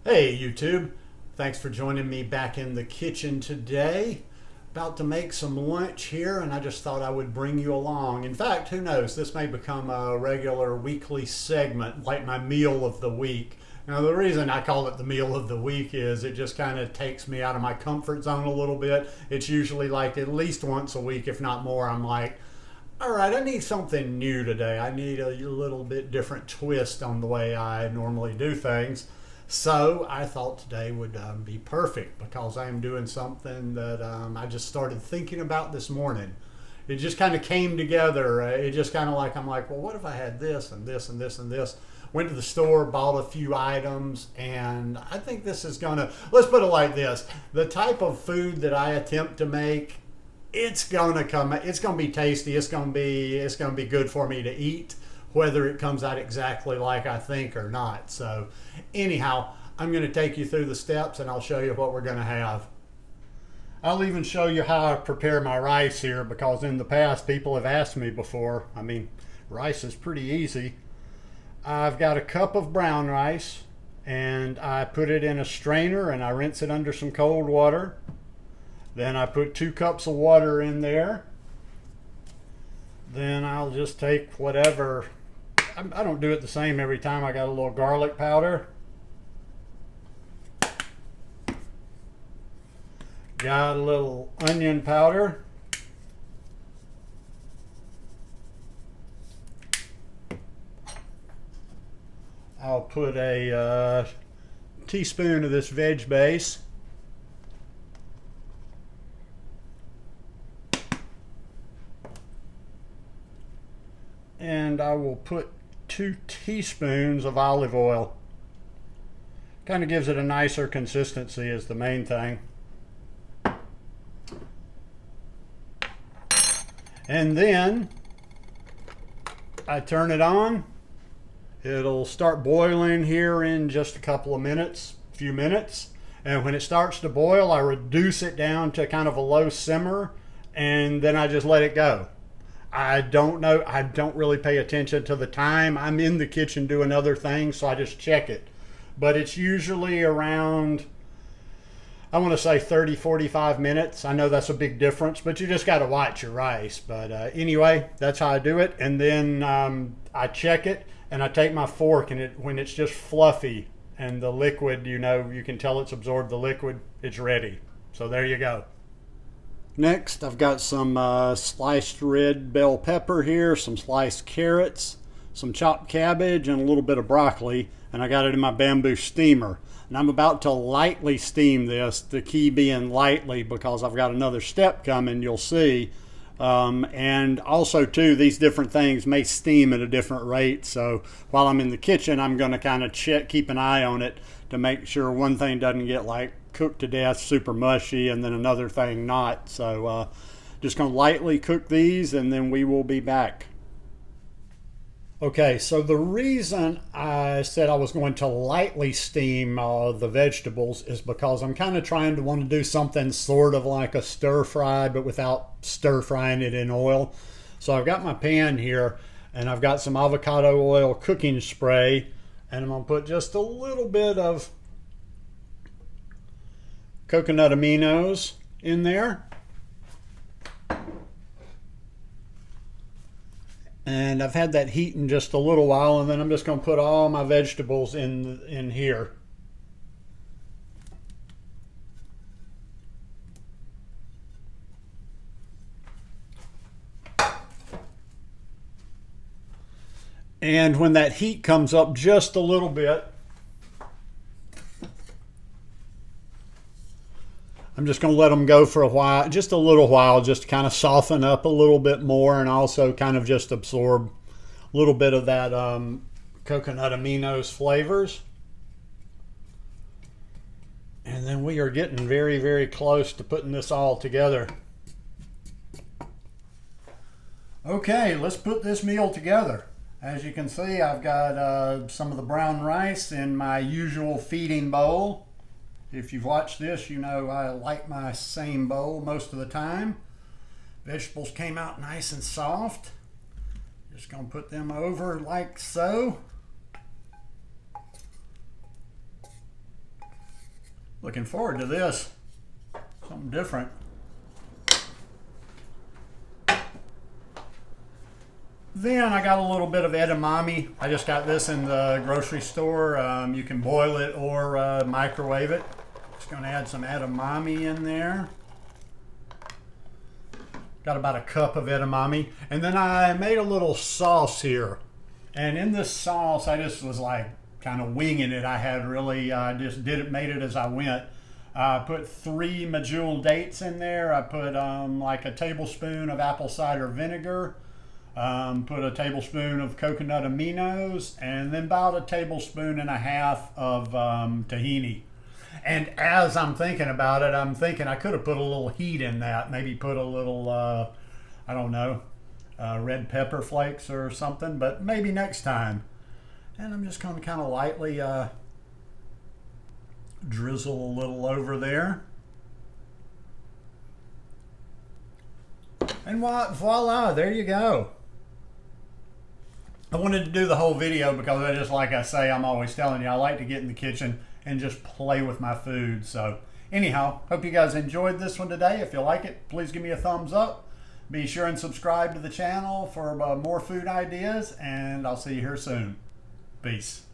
Hey YouTube, thanks for joining me back in the kitchen today. About to make some lunch here and I just thought I would bring you along. In fact, who knows, this may become a regular weekly segment like my meal of the week. Now the reason I call it the meal of the week is it just kind of takes me out of my comfort zone a little bit. It's usually like at least once a week, if not more, I'm like, all right, I need something new today. I need a little bit different twist on the way I normally do things. So I thought today would be perfect because I am doing something that I just started thinking about this morning. It just kind of came together. It just kind of like, I'm like, well, what if I had this and this and this and this? Went to the store, bought a few items, and I think this is gonna, let's put it like this. The type of food that I attempt to make, it's gonna be tasty. It's gonna be good for me to eat, whether it comes out exactly like I think or not. So anyhow, I'm going to take you through the steps and I'll show you what we're going to have. I'll even show you how I prepare my rice here because in the past people have asked me before. I mean, rice is pretty easy. I've got a cup of brown rice and I put it in a strainer and I rinse it under some cold water. Then I put 2 cups of water in there. Then I'll just take whatever. I don't do it the same every time. I got a little garlic powder. Got a little onion powder. I'll put a teaspoon of this veg base. And I will put 2 teaspoons of olive oil. Kind of gives it a nicer consistency is the main thing. And then I turn it on. It'll start boiling here in just a couple of minutes, few minutes. And when it starts to boil, I reduce it down to kind of a low simmer and then I just let it go. I don't know. I don't really pay attention to the time. I'm in the kitchen doing other things, so I just check it. But it's usually around, I want to say 30, 45 minutes. I know that's a big difference, but you just got to watch your rice. But anyway, that's how I do it. And then I check it and I take my fork and when it's just fluffy and the liquid, you can tell it's absorbed the liquid, it's ready. So there you go. Next, I've got some sliced red bell pepper here, some sliced carrots, some chopped cabbage, and a little bit of broccoli, and I got it in my bamboo steamer. And I'm about to lightly steam this, the key being lightly because I've got another step coming, you'll see. And also, too, these different things may steam at a different rate, so while I'm in the kitchen, I'm going to kind of keep an eye on it to make sure one thing doesn't get like cooked to death, super mushy, and then another thing not. So just going to lightly cook these and then we will be back. Okay, so the reason I said I was going to lightly steam the vegetables is because I'm kind of want to do something sort of like a stir fry, but without stir frying it in oil. So I've got my pan here and I've got some avocado oil cooking spray and I'm going to put just a little bit of coconut aminos in there. And I've had that heat in just a little while and then I'm just going to put all my vegetables in here. And when that heat comes up just a little bit, I'm just going to let them go for a while, just a little while, just to kind of soften up a little bit more and also kind of just absorb a little bit of that coconut aminos flavors. And then we are getting very, very close to putting this all together. Okay, let's put this meal together. As you can see, I've got some of the brown rice in my usual feeding bowl. If you've watched this, you know I like my same bowl most of the time. Vegetables came out nice and soft. Just gonna put them over like so. Looking forward to this. Something different. Then I got a little bit of edamame. I just got this in the grocery store. You can boil it or microwave it. Just going to add some edamame in there. Got about a cup of edamame. And then I made a little sauce here. And in this sauce, I just was like kind of winging it. I had really just made it as I went. I put 3 medjool dates in there. I put like a tablespoon of apple cider vinegar. Put a tablespoon of coconut aminos, and then about a tablespoon and a half of tahini. And as I'm thinking about it, I'm thinking I could have put a little heat in that. Maybe put a little, I don't know, red pepper flakes or something, but maybe next time. And I'm just going to kind of lightly drizzle a little over there. And voila, there you go. I wanted to do the whole video because I just, like I say, I'm always telling you, I like to get in the kitchen and just play with my food. So anyhow, hope you guys enjoyed this one today. If you like it, please give me a thumbs up. Be sure and subscribe to the channel for more food ideas, and I'll see you here soon. Peace.